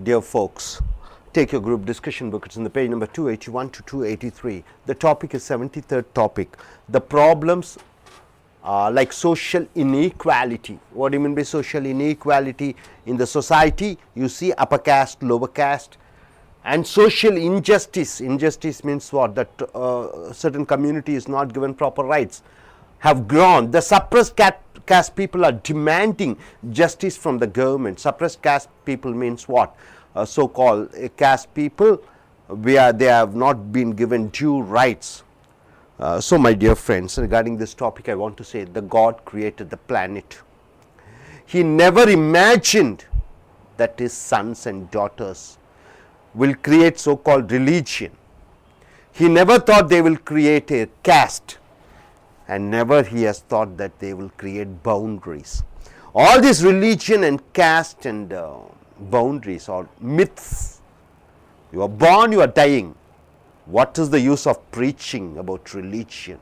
Dear folks, take your group discussion book. It's in the page number 281 to 283. The topic is 73rd topic. The problems like social inequality. What do you mean by social inequality? In the society, you see upper caste, lower caste, and social injustice. Injustice means what? That certain community is not given proper rights, have grown. The suppressed caste people are demanding justice from the government. Suppressed caste people means what? So-called caste people where they have not been given due rights. So my dear friends, regarding this topic I want to say that God created the planet. He never imagined that his sons and daughters will create so-called religion. He never thought they will create a caste, and never he has thought that they will create boundaries. All this religion and caste and boundaries are myths. You are born, you are dying. What is the use of preaching about religion?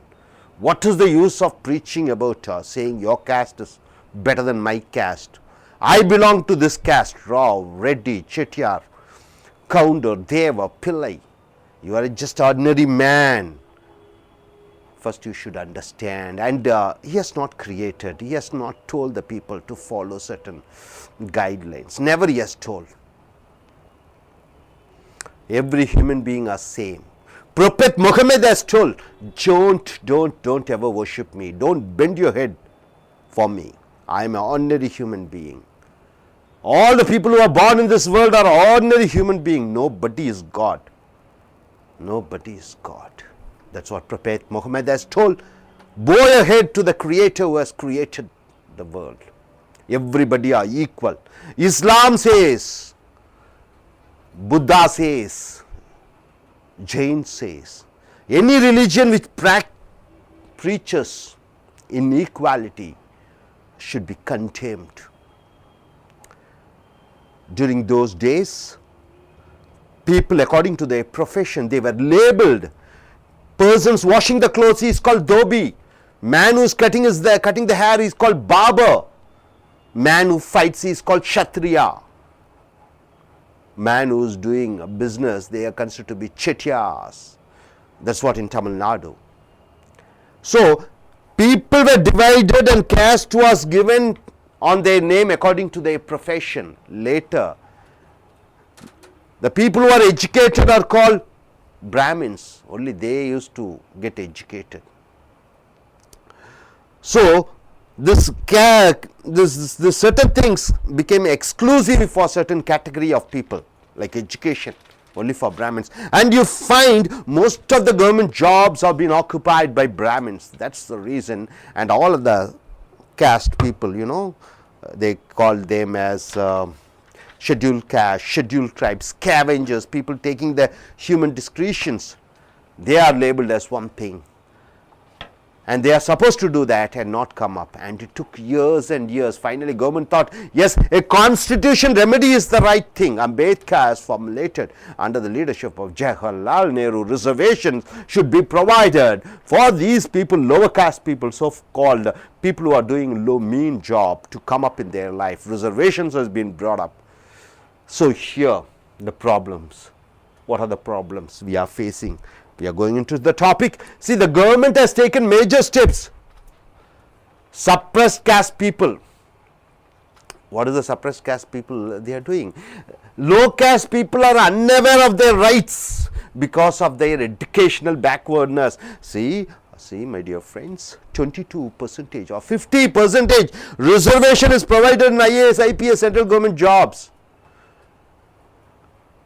What is the use of preaching about saying your caste is better than my caste? I belong to this caste, Rao, Reddy, Chettiar, Koundur, Deva, Pillai. You are just ordinary man. First you should understand, and he has not created, he has not told the people to follow certain guidelines. Never he has told. Every human being are same. Prophet Muhammad has told, don't ever worship me. Don't bend your head for me. I am an ordinary human being. All the people who are born in this world are ordinary human beings. Nobody is God. Nobody is God. That's what Prophet Muhammad has told. Bow your head to the Creator who has created the world. Everybody are equal. Islam says, Buddha says, Jain says, any religion which preaches inequality should be condemned. During those days, people according to their profession, they were labeled. Persons washing the clothes is called dhobi. Man who is cutting the hair is called barber. Man who fights is called kshatriya. Man who is doing a business, they are considered to be chettiars. That's what in Tamil Nadu. So people were divided and caste was given on their name according to their profession. Later, the people who are educated are called Brahmins. Only they used to get educated. So this certain things became exclusive for certain category of people, like education, only for Brahmins. And you find most of the government jobs are being occupied by Brahmins. That's the reason. And all of the caste people, they call them as scheduled caste, scheduled tribes, scavengers, people taking the human discretions. They are labeled as one thing. And they are supposed to do that and not come up. And it took years and years. Finally, government thought, yes, a constitution remedy is the right thing. Ambedkar has formulated under the leadership of Jawaharlal Nehru, reservations should be provided for these people, lower caste people, so-called people who are doing low mean job to come up in their life. Reservations has been brought up. So here, the problems. What are the problems we are facing? We are going into the topic. See, the government has taken major steps. Suppressed caste people. What is the suppressed caste people they are doing? Low caste people are unaware of their rights because of their educational backwardness. See my dear friends, 22% or 50% reservation is provided in I.A.S, I.P.S, central government jobs.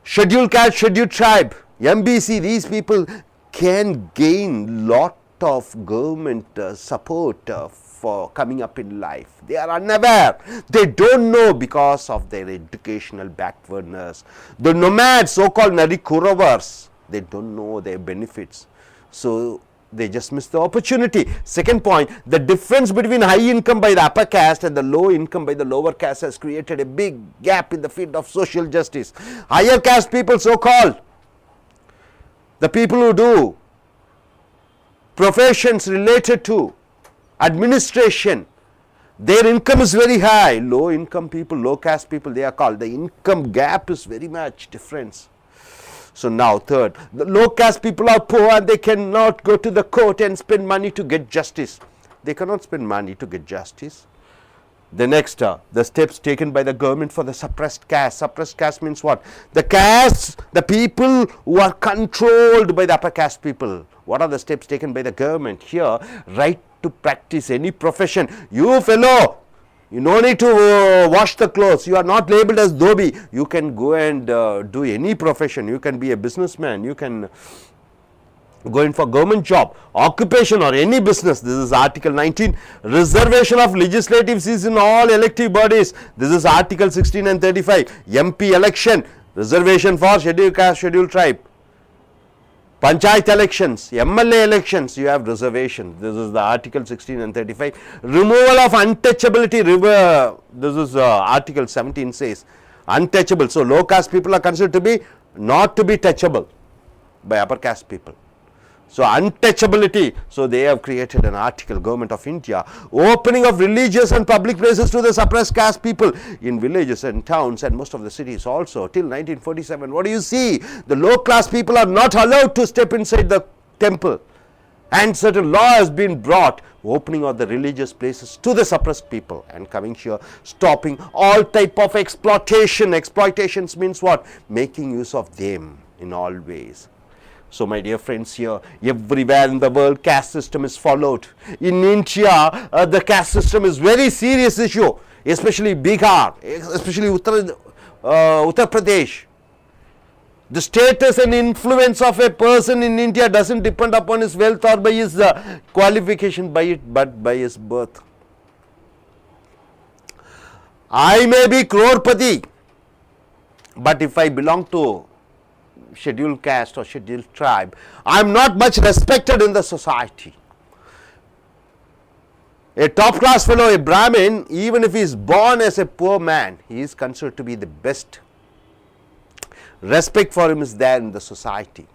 Scheduled caste, scheduled tribe, MBC, these people can gain lot of government support for coming up in life. They are unaware. They don't know because of their educational backwardness. The nomads, so-called Narikuravars, they don't know their benefits. So they just miss the opportunity. Second point, the difference between high income by the upper caste and the low income by the lower caste has created a big gap in the field of social justice. Higher caste people, so-called, the people who do professions related to administration, Their income is very high. Low income people, low caste people, they are called. The income gap is very much difference. So now third, the low caste people are poor and they cannot go to the court and spend money to get justice. They cannot spend money to get justice. The next, the steps taken by the government for the suppressed caste. Suppressed caste means what? The castes, the people who are controlled by the upper caste people. What are the steps taken by the government? Here, right to practice any profession. You fellow, you no need to wash the clothes. You are not labeled as dhobi. You can go and do any profession. You can be a businessman. You can go in for government job, occupation or any business. This is Article 19. Reservation of legislative seats in all elective bodies. This is Article 16 and 35. MP election, reservation for scheduled caste, scheduled tribe. Panchayat elections, MLA elections, you have reservation. This is the Article 16 and 35. Removal of untouchability. This is Article 17 says untouchable. So low caste people are considered to be not to be touchable by upper caste people. So untouchability. So they have created an article, Government of India, opening of religious and public places to the suppressed caste people in villages and towns and most of the cities also till 1947. What do you see? The low class people are not allowed to step inside the temple, and certain law has been brought, opening of the religious places to the suppressed people, and coming here, stopping all type of exploitation. Exploitations means what? Making use of them in all ways. So my dear friends, here everywhere in the world caste system is followed. In India, the caste system is very serious issue, especially Bihar, especially Uttar Pradesh. The status and influence of a person in India doesn't depend upon his wealth or by his qualification but by his birth. I may be crorepati, but if I belong to scheduled caste or scheduled tribe, I am not much respected in the society. A top class fellow, a Brahmin, even if he is born as a poor man, he is considered to be the best. Respect for him is there in the society.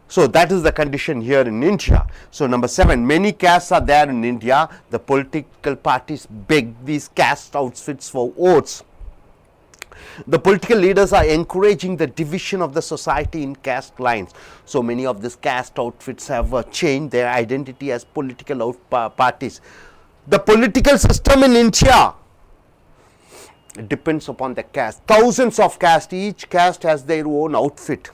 So that is the condition here in India. So number 7, many castes are there in India. The political parties beg these caste outfits for votes. The political leaders are encouraging the division of the society in caste lines. So many of these caste outfits have changed their identity as political parties. The political system in India depends upon the caste. Thousands of castes, each caste has their own outfit.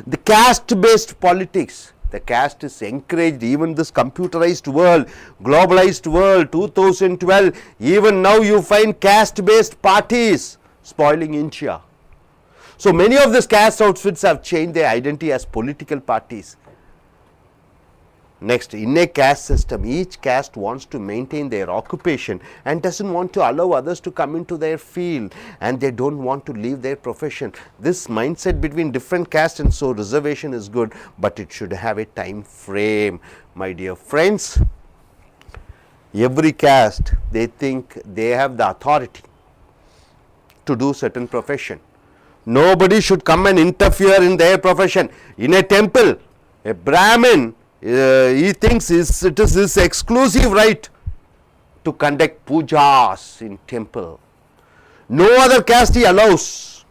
The caste-based politics. The caste is encouraged, even this computerized world, globalized world, 2012, even now you find caste-based parties spoiling India. So many of these caste outfits have changed their identity as political parties. Next, in a caste system, each caste wants to maintain their occupation and doesn't want to allow others to come into their field, and they don't want to leave their profession. This mindset between different castes, and so reservation is good, but it should have a time frame. My dear friends, every caste, they think they have the authority to do certain profession. Nobody should come and interfere in their profession. In a temple, a Brahmin, he thinks it is his exclusive right to conduct pujas in temple. No other caste he allows.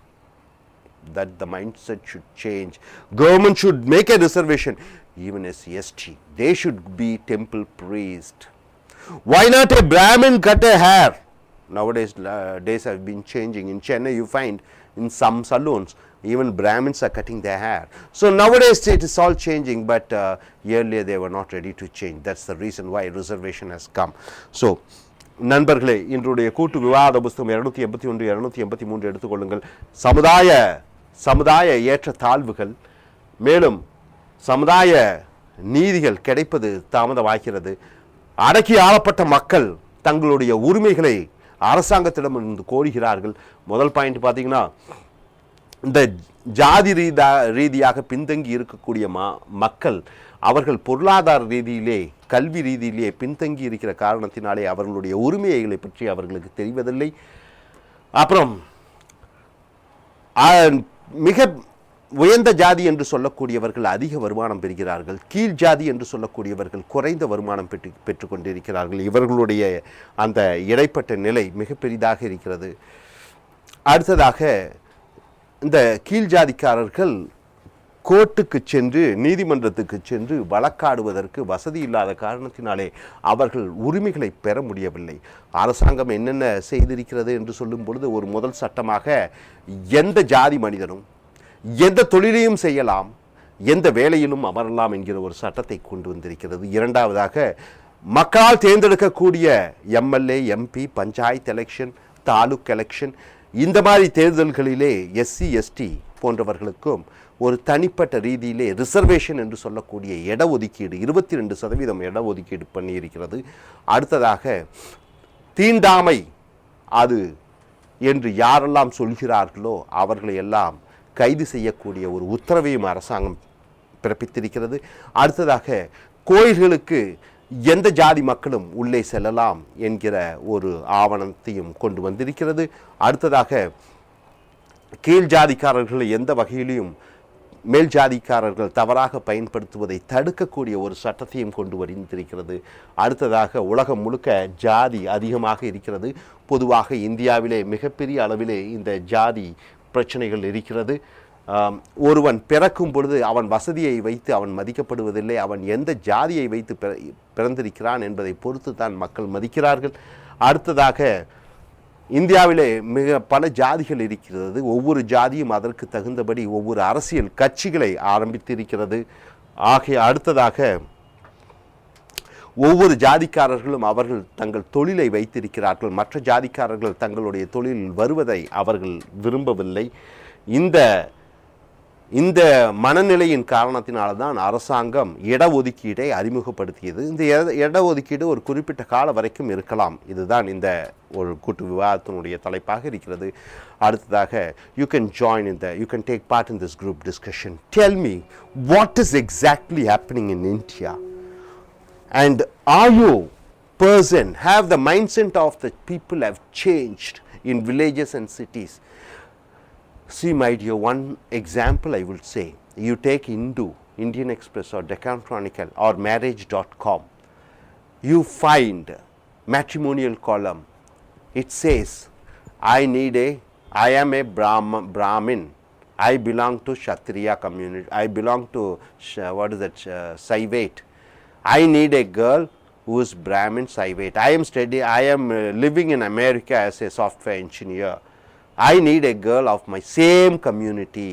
That the mindset should change. Government should make a reservation. Even as ST, they should be temple priest. Why not a Brahmin cut a hair? Nowadays, days have been changing. In Chennai, you find in some salons, even Brahmins are cutting their hair. So nowadays it is all changing, but earlier they were not ready to change. That's the reason why reservation has come. So நண்பர்களே, இன்றைய கூட்டு விவாத புத்தகம் 281 283 எடுத்துக்கொள்ளுங்கள். சமுதாய ஏற்ற தாழ்வுகள், மேலும் சமுதாய நீதிகள் கிடைப்பது தாமதமாகிறது. அடக்கி ஆளப்பட்ட மக்கள் தங்களுடைய உரிமைகளை அரசாங்கத்திடமிருந்து கோருகிறார்கள். முதல் பாயிண்ட் பார்த்தீங்கன்னா, இந்த ஜாதி ரீதியாக பின்தங்கி இருக்கக்கூடிய மக்கள், அவர்கள் பொருளாதார ரீதியிலே, கல்வி ரீதியிலே பின்தங்கி இருக்கிற காரணத்தினாலே அவர்களுடைய உரிமைகளை பற்றி அவர்களுக்கு தெரிவதில்லை. அப்புறம் மிக உயர்ந்த ஜாதி என்று சொல்லக்கூடியவர்கள் அதிக வருமானம் பெறுகிறார்கள், கீழ் ஜாதி என்று சொல்லக்கூடியவர்கள் குறைந்த வருமானம் பெற்றுக்கொண்டிருக்கிறார்கள். இவர்களுடைய அந்த இடைப்பட்ட நிலை மிக பெரிதாக இருக்கிறது. அடுத்ததாக இந்த கீழ் ஜாதிக்காரர்கள் கோர்ட்டுக்கு சென்று நீதிமன்றத்துக்கு சென்று வழக்காடுவதற்கு வசதி இல்லாத காரணத்தினாலே அவர்கள் உரிமைகளை பெற முடியவில்லை. அரசாங்கம் என்னென்ன செய்திருக்கிறது என்று சொல்லும் பொழுது, ஒரு முதல் சட்டமாக எந்த ஜாதி மனிதனும் எந்த தொழிலையும் செய்யலாம், எந்த வேலையிலும் அமரலாம் என்கிற ஒரு சட்டத்தை கொண்டு வந்திருக்கிறது. இரண்டாவதாக மக்களால் தேர்ந்தெடுக்கக்கூடிய MLA, MP, panchayat election, taluk election, இந்த மாதிரி தேர்தல்களிலே எஸ்சி, எஸ்டி போன்றவர்களுக்கும் ஒரு தனிப்பட்ட ரீதியிலே ரிசர்வேஷன் என்று சொல்லக்கூடிய இடஒதுக்கீடு 22% இடஒதுக்கீடு பண்ணியிருக்கிறது. அடுத்ததாக தீண்டாமை அது என்று யாரெல்லாம் சொல்கிறார்களோ அவர்களை எல்லாம் கைது செய்யக்கூடிய ஒரு உத்தரவையும் அரசாங்கம் பிறப்பித்திருக்கிறது. அடுத்ததாக கோயில்களுக்கு எந்த ஜாதி மக்களும் உள்ளே செல்லலாம் என்கிற ஒரு ஆவணத்தையும் கொண்டு வந்திருக்கிறது. அடுத்ததாக கீழ் ஜாதிக்காரர்களை எந்த வகையிலையும் மேல் ஜாதிக்காரர்கள் தவறாக பயன்படுத்துவதை தடுக்கக்கூடிய ஒரு சட்டத்தையும் கொண்டு வந்திருக்கிறது. அடுத்ததாக உலகம் முழுக்க ஜாதி அதிகமாக இருக்கிறது. பொதுவாக இந்தியாவிலே மிகப்பெரிய அளவிலே இந்த ஜாதி பிரச்சனைகள் இருக்கிறது. ஒருவன் பிறக்கும் பொழுது அவன் வசதியை வைத்து அவன் மதிக்கப்படுவதில்லை, அவன் எந்த ஜாதியை வைத்து பிறந்திருக்கிறான் என்பதை பொறுத்து தான் மக்கள் மதிக்கிறார்கள். அடுத்ததாக இந்தியாவிலே மிக பல ஜாதிகள் இருக்கிறது. ஒவ்வொரு ஜாதியும் அதற்கு தகுந்தபடி ஒவ்வொரு அரசியல் கட்சிகளை ஆரம்பித்திருக்கிறது. அடுத்ததாக ஒவ்வொரு ஜாதிக்காரர்களும் அவர்கள் தங்கள் தொழிலை வைத்திருக்கிறார்கள். மற்ற ஜாதிக்காரர்கள் தங்களுடைய தொழிலில் வருவதை அவர்கள் விரும்பவில்லை. இந்த மனநிலையின் காரணத்தினால்தான் அரசாங்கம் இடஒதுக்கீடை அறிமுகப்படுத்தியது. இந்த இடஒதுக்கீடு ஒரு குறிப்பிட்ட கால வரைக்கும் இருக்கலாம். இதுதான் இந்த ஒரு கூட்டு விவாதத்தினுடைய தலைப்பாக இருக்கிறது. அடுத்ததாக you can take part in this group discussion. Tell me what is exactly happening in India, and are you person have the mindset of the people have changed in villages and cities? See, my dear, one example I will say. You take Indian Express or Deccan Chronicle or marriage.com. You find matrimonial column. It says, I am a Brahmin. I belong to Kshatriya community. I belong to, Saivate. I need a girl who is Brahmin Saivate. I am living in America as a software engineer. I need a girl of my same community.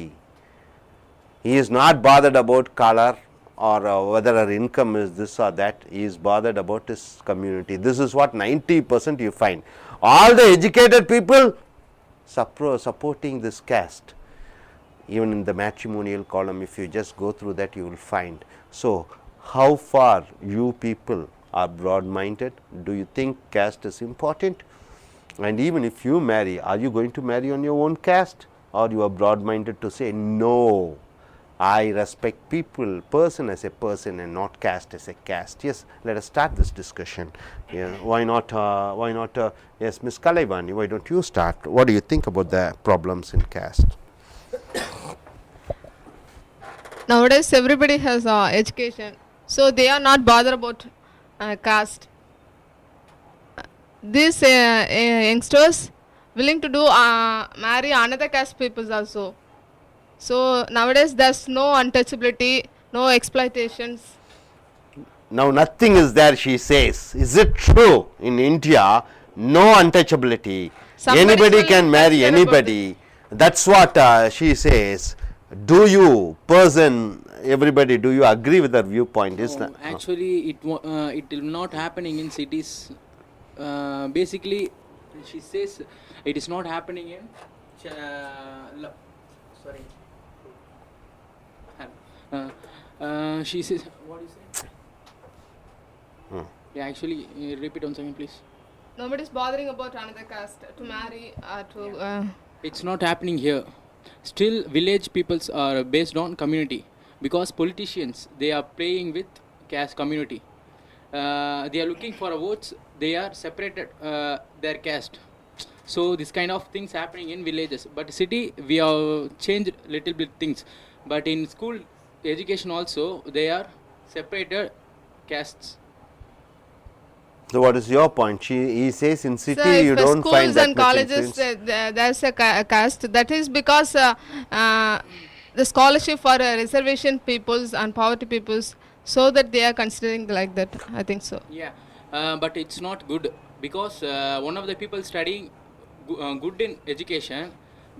He is not bothered about color or whether her income is this or that. He is bothered about his community. This is what 90% you find. All the educated people supporting this caste. Even in the matrimonial column, if you just go through that, you will find. So, how far you people are broad-minded? Do you think caste is important? And even if you marry, are you going to marry on your own caste, or you are broad-minded to say, no, I respect person as a person and not caste as a caste? Yes, let us start this discussion. Yeah, why not, yes, Ms. Kalaivani, why don't you start? What do you think about the problems in caste? Nowadays, everybody has education, so they are not bothered about caste. These youngsters willing to do marry another caste peoples also. So nowadays there's no untouchability, no exploitations. Now nothing is there, she says. Is it true in India? No untouchability. Anybody can marry anybody. That's what she says. Do you everybody, do you agree with her viewpoint? No, actually it will not happening in cities. Basically she says it is not happening in she says, what do you say? Yeah, actually repeat one second please. Nobody's bothering about another caste to marry It's not happening here. Still village peoples are based on community, because politicians, they are playing with caste community. They are looking for votes. They are separated their caste. So this kind of things happening in villages, but city we have changed little bit things, but in school education also they are separated castes. So what is your point? He says in city So if you don't find schools that and much colleges influence. there's a caste, that is because the scholarship for reservation peoples and poverty peoples, so that they are considering like that. I think so. Yeah, but it's not good because one of the people studying good in education,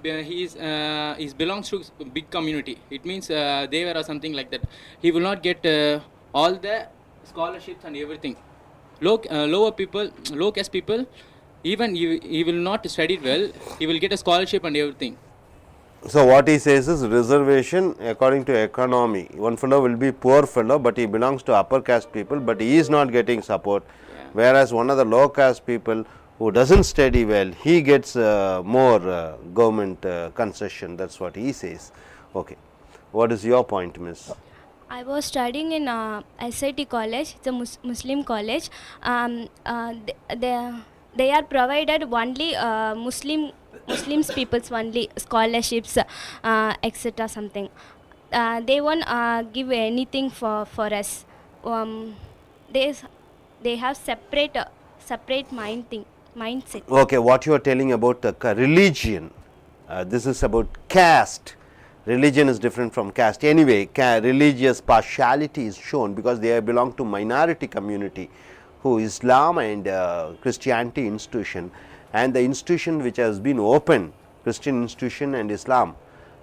he belongs to big community. It means they were or something like that. He will not get all the scholarships and everything. Lower people, low caste people, even he will not study well. He will get a scholarship and everything. So what he says is reservation according to economy. One fellow will be poor fellow, but he belongs to upper caste people, but he is not getting support. Yeah. Whereas one of the low caste people who doesn't study well, he gets more government concession. That's what he says. Okay, what is your point, Miss? I was studying in SIT college. It's a Muslim college. They are provided only Muslims people's only scholarships, etc. Something. They won't give anything for us. They they have separate mindset. Okay, what you are telling about the religion, this is about caste. Religion is different from caste. Anyway, religious partiality is shown because they belong to minority community who Islam and Christianity institution, and the institution which has been open, Christian institution and Islam,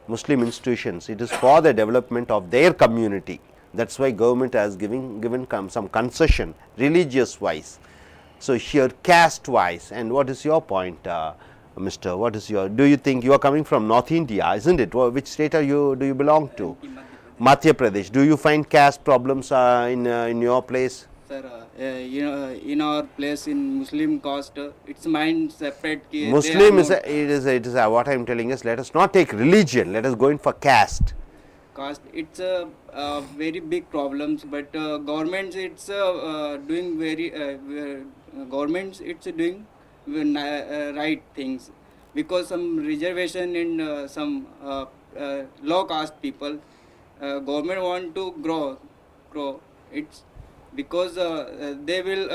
Muslim institutions, it is for the development of their community. That's why government has given some concession religious wise. So here caste wise, and what is your point, Mr. What is your? Do you think you are coming from North India, isn't it? Which state are you? Do you belong to? Madhya Pradesh. Do you find caste problems in your place? Sir, in our place in Muslim caste, it's mind separate. Muslim is it is what I am telling is. Let us not take religion. Let us go in for caste. caste. It's a very big problems, but governments it's doing governments it's doing right things, because some reservation in some low caste people, government want to grow. It's because they will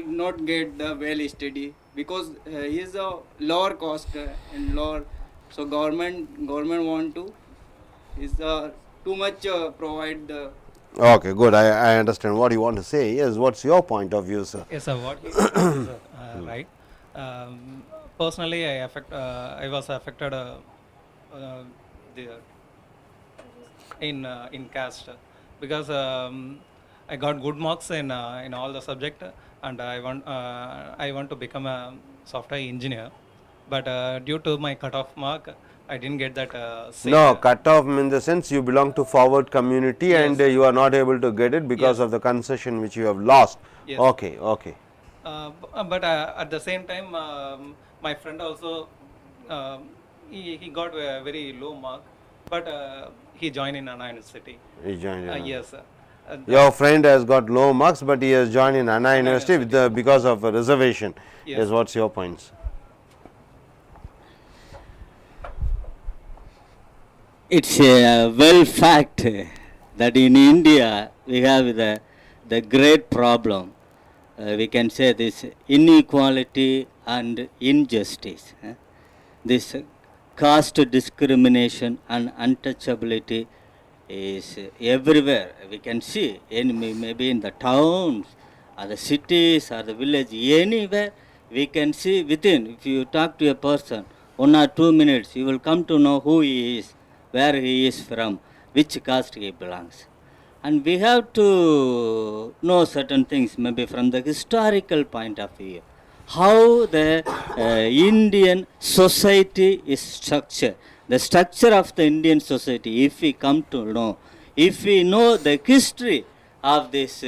not get the well study, because he is a lower cost and lower, so government want to is too much provide the. Okay, good. I understand what you want to say. Yes, what's your point of view, sir? Yes, sir. What he said is right. Personally, I was affected the, in caste because I got good marks in all the subject, and I want to become a software engineer, but due to my cutoff mark, I didn't get that. Seat. No, cut off in the sense you belong to forward community, Yes. and you are not able to get it because Yes. of the concession which you have lost. Yes. Okay, okay. But at the same time, my friend also he got a very low mark, but he joined in Anna University. You joined in. Yes. Your friend has got low marks, but he has joined in Anna University with because of a reservation. Yes. Yes, what's your points? It's a well fact that in India we have the great problem. We can say this inequality and injustice. This caste discrimination and untouchability is everywhere. We can see maybe in the towns or the cities or the village, anywhere we can see within. If you talk to a person 1 or 2 minutes, you will come to know who he is, where he is from, which caste he belongs. And we have to know certain things, maybe from the historical point of view, how the Indian society is structured. The structure of the Indian society, if we come to know, if we know the history of this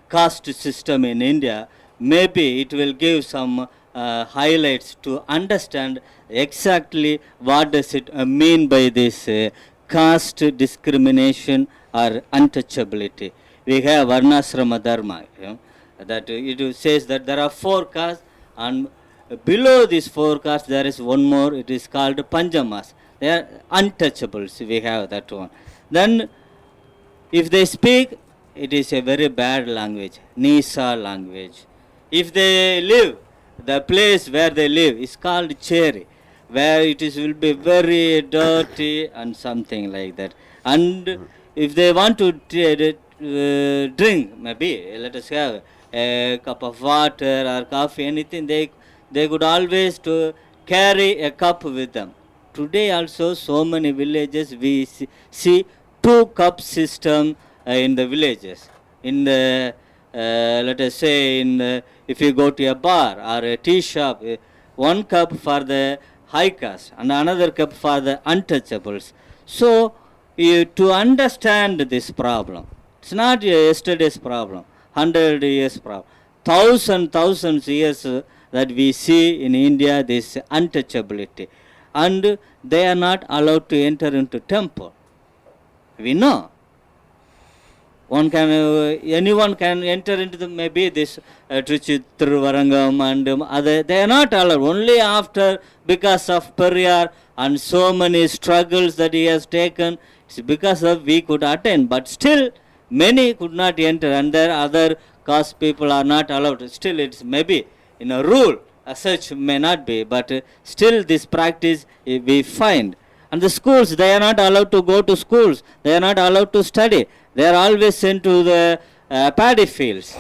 caste system in India, maybe it will give some highlights to understand exactly what does it mean by this caste discrimination or untouchability. We have Varnasrama Dharma, that it says that there are 4 castes, and below this 4 castes there is one more, it is called Panchamas. They are untouchables, we have that one. Then if they speak, it is a very bad language, Nisa language. If they live, the place where they live is called Cheri, where it is will be very dirty and something like that. And if they want to drink, maybe let us have a cup of water or coffee, anything, they could always to carry a cup with them. Today also so many villages we see 2-cup system in the villages. In the let us say if you go to a bar or a tea shop, 1 cup for the high caste and another cup for the untouchables. So to understand this problem, it's not yesterday's problem, 100 years problem, thousands years that we see in India this untouchability, and they are not allowed to enter into temple. We know. Anyone can enter into the maybe this Trichy, Thiruvarangam and other. They are not allowed. Only after, because of Periyar and so many struggles that he has taken, it's because of we could attend. But still, many could not enter, and there other caste people are not allowed. Still, it's maybe in a rule as such may not be, but still this practice we find. And the schools, they are not allowed to go to schools. They are not allowed to study. They are always sent to the paddy fields.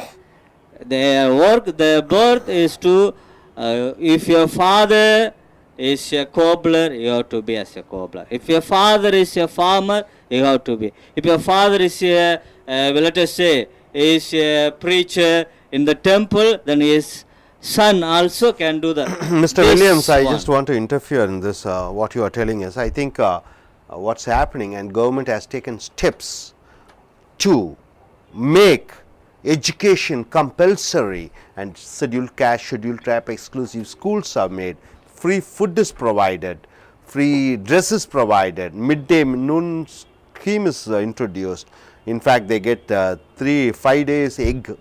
Their work, their birth is to, if your father is a cobbler, you have to be as a cobbler. If your father is a farmer, you have to be. If your father is a, let us say, is a preacher in the temple, then his son also can do that. Mr. Williams, I just want to interfere in this, what you are telling us. I think what's happening, and government has taken steps to make education compulsory, and scheduled caste, scheduled tribe exclusive schools are made, free food is provided, free dress is provided, midday noon scheme is introduced. In fact, they get 5 days egg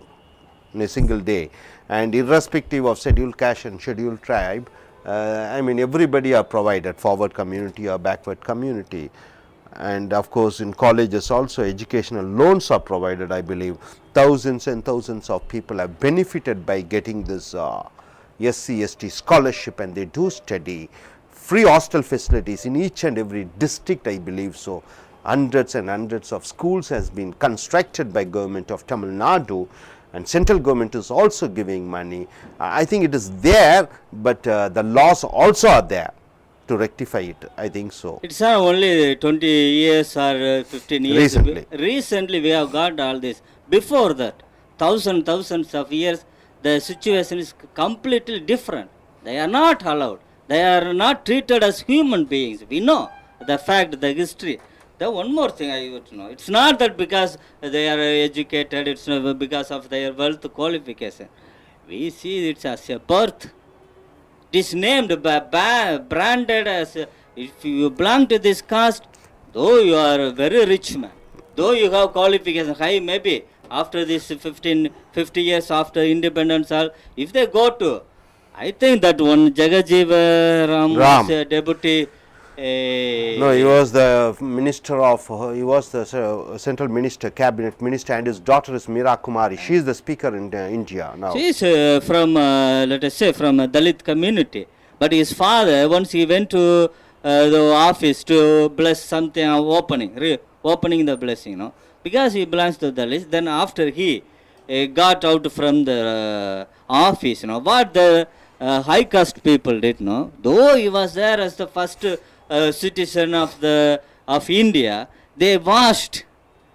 in a single day, and irrespective of scheduled caste and scheduled tribe, I mean everybody are provided, forward community or backward community. And of course, in colleges also educational loans are provided. I believe thousands and thousands of people have benefited by getting this SC/ST scholarship, and they do study. Free hostel facilities in each and every district, I believe so. Hundreds and hundreds of schools has been constructed by government of Tamil Nadu, and central government is also giving money. I think it is there, but the laws also are there to rectify it. I think so. It's not only 20 years or 15 years. Recently we have got all this. Before that, thousands of years, the situation is completely different. They are not allowed. They are not treated as human beings. We know the fact, the history. The one more thing I would know. It's not that because they are educated, it's not because of their wealth qualification. We see it as a birth. It is named, branded as, if you belong to this caste, though you are a very rich man, though you have qualification high, maybe after this 50 years after independence, if they go to, I think that one Jagajiva Ram was a deputy. No, he was the minister of, he was the central minister, cabinet minister, and his daughter is Meera Kumari. She is the speaker in India now. She is from, let us say, from a Dalit community. But his father, once he went to the office to bless something, opening the blessing, because he belongs to Dalit, then after he got out from the office, what the high caste people did, though he was there as the first citizen of India, they washed.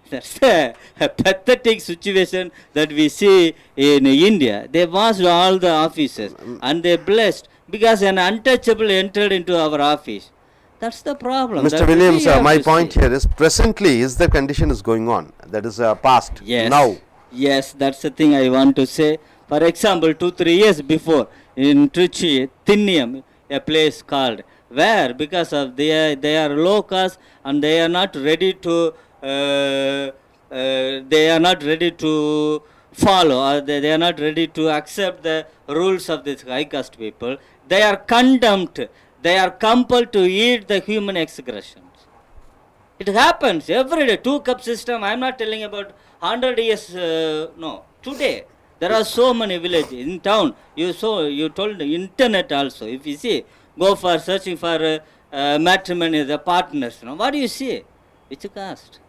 That's a pathetic situation that we see in India. They washed all the offices and they blessed because an untouchable entered into our office. That's the problem. Mr. Williams, my point here is presently is the condition is going on. That is past. Yes. Now. Yes, that's the thing I want to say. For example, 2-3 years before in Trichy, Thinniyam, a place called, where because of they are low caste and they are not ready to follow, or they are not ready to accept the rules of this high caste people, they are condemned, they are compelled to eat the human excretions. It happens every day. 2-cup system, I am not telling about 100 years, no, today. There are so many villages in town. You told the internet also. If you see, go for searching for matrimony, the partners. You know, what do you see? Which caste?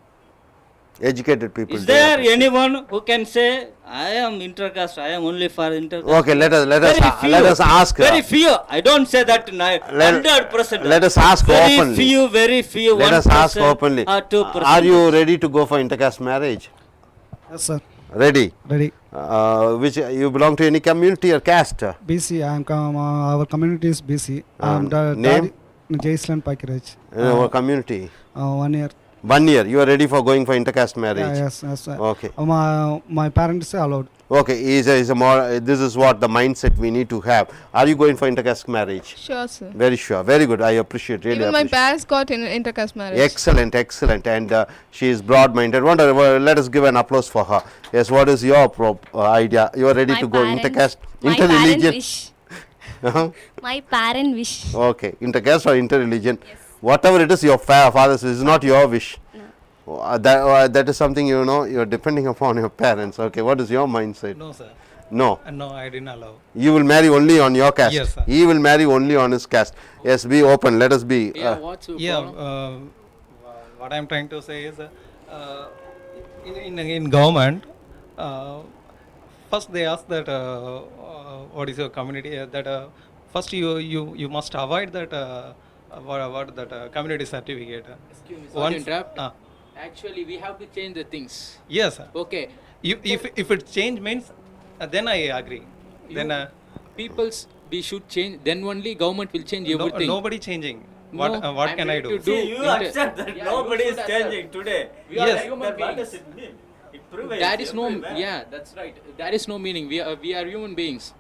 Educated people. Is they there appreciate. anyone who can say, I am intercaste, I am only for intercaste? Okay, let us Very few, ask. Very few. I don't say that 100%. Let us ask very openly. Very few. Let us ask 1% openly. or 2%. Are you ready to go for intercaste marriage? Yes, sir. Ready? Ready. Which you belong to any community or caste? BC. Our community is BC. Name? Jaisland Pakiraj. Our community. 1 year. 1 year. You are ready for going for intercaste marriage? Yes, yes. Okay. My parents are allowed. Okay. This is what the mindset we need to have. Are you going for intercaste marriage? Sure, sir. Very sure. Very good. I appreciate. Really Even my appreciate. parents got in intercaste marriage. Excellent, excellent, and she is broad-minded. Let us give an applause for her. Yes, what is your idea? You are ready My to go parents- intercaste, My parent interreligion? wish. Uh-huh. My parent wish. Okay, intercaste or interreligion? Whatever it is, your father's is not your wish. That is something you know. You are depending upon your parents. Okay, what is your mindset? No, sir. No. No, I didn't allow. You will marry only on your caste. Yes, sir. He will marry only on his caste. Yes, be open. Let us be. Yeah, what's your Yeah, problem? what I'm trying to say is, in government, first they ask that what is your community, that first you must avoid that what that community certificate. Excuse me, sorry to Once- interrupt. ah. Actually, we have to change the things. Yes, sir. Okay. If it change means, then I agree. Then People's we should change. Then only government will change everything. nobody changing. No, What I'm can I ready do? to do. See, you inter- accept that Yeah, nobody you is should changing accept. today. We are Yes. human But what beings. does it mean? It prevails There is no. everywhere. Yeah, that's right. There is no meaning. We are human beings.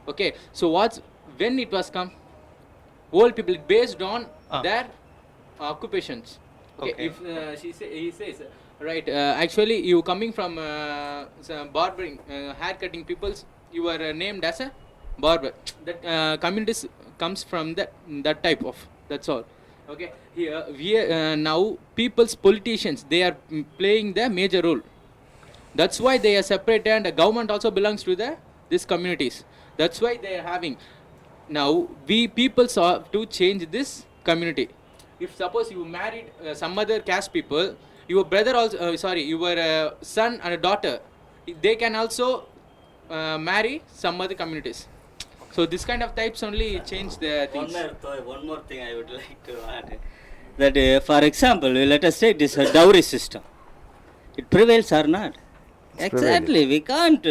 Okay. So when it was come, old people based on their occupations. Okay. Okay. If he says right. Actually, you coming from some barbering, hair cutting peoples. You are named as a barber. That communities comes from that type of. That's all. Okay. Here we now people's politicians, they are playing the major role. That's why they are separated, and the government also belongs to these communities. That's why they are having. Now we people have to change this community. If suppose you married some other caste people, your brother also your son and a daughter, they can also marry some other communities. So this kind of types only change the things. One more thing I would like to add. That for example, let us say this dowry system. It prevails or not? Exactly. We can't.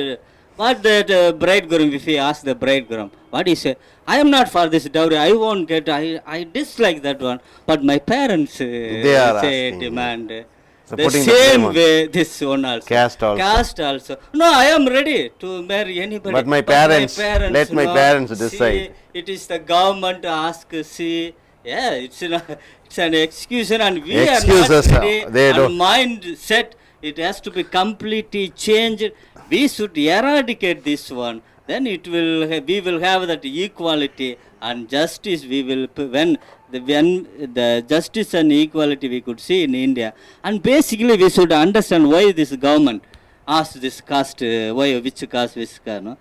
What that bridegroom, if we ask the bridegroom, what he say? I am not for this dowry. I won't get. I dislike that one. But my parents They are say asking. demand. So The putting the same blame on way this one also. Caste also. Caste also. No, I am ready to marry anybody. But my parents, let my no, parents see, decide. it is the government ask, see. Yeah, it's an excuse, and we Excuses, are not ready. they Our don't- mindset, it has to be completely changed. We should eradicate this one. Then we will have that equality and justice. We will when the justice and equality we could see in India. And basically, we should understand why this government asked this caste, which caste. No?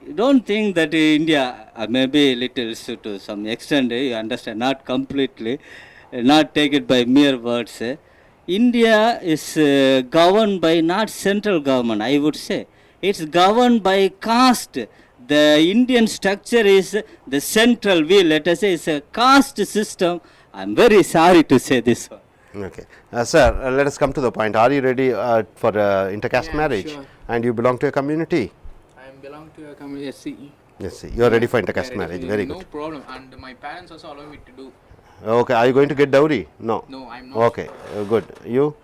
You don't think that India, maybe little to some extent, you understand, not completely, not take it by mere words. India is governed by not central government, I would say. It's governed by caste. The Indian structure is the central will, let us say, it's a caste system. I'm very sorry to say this one. Okay. Sir, let us come to the point. Are you ready for intercaste Yeah, marriage? sure. And you belong to a community? I belong to a community. See. Yes, you are ready for intercaste marriage. Very No good. problem. And my parents also allow me to do. Okay. Are you going to get dowry? No. No, I'm not. Okay. Good. You?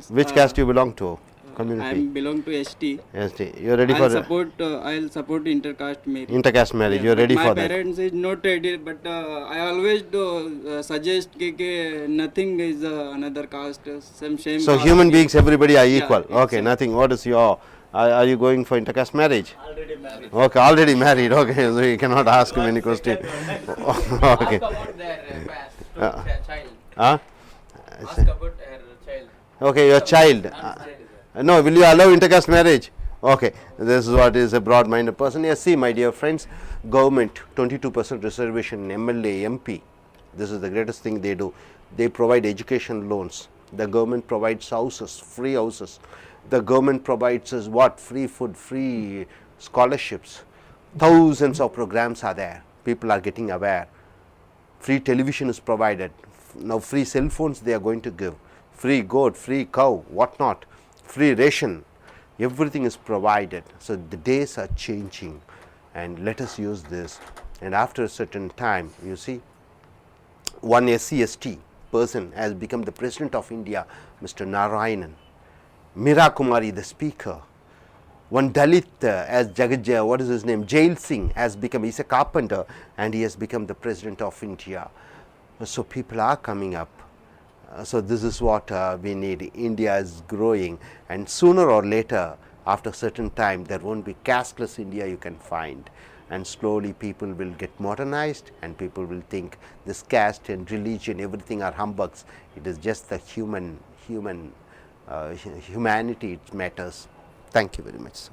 Which caste you belong to? Community. I belong to ST. ST. You are ready for I'll support intercaste marriage. intercaste marriage. You are ready My for that? parents is not ready, but I always do suggest ke nothing is another caste, same So caste. human beings, everybody are Yeah, equal. Okay. exactly. Nothing. What is your Are you going for intercaste marriage? Already married. Okay, already married. Okay, so you cannot ask him any question. Okay. Ask about their past, child. Huh? Ask about her child. Okay, your child. No, will you allow intercaste marriage? Okay, this is what is a broad-minded person. Yes, see, my dear friends, government 22% reservation in MLA, MP. This is the greatest thing they do. They provide education loans. The government provides houses, free houses. The government provides us what? Free food, free scholarships. Thousands of programs are there. People are getting aware. Free television is provided. Now free cell phones they are going to give. Free goat, free cow, what not. Free ration. Everything is provided. So the days are changing and let us use this. And after a certain time, you see, one SC/ST person has become the President of India, Mr. Narayanan. Meera Kumari, the speaker. One Dalit as Jagaja, what is his name? Jail Singh has become, he's a carpenter and he has become the President of India. So people are coming up. So this is what we need. India is growing and sooner or later, after a certain time, there won't be casteless India you can find. And slowly people will get modernized and people will think this caste and religion, everything are humbugs. It is just the humanity it matters. Thank you very much, sir.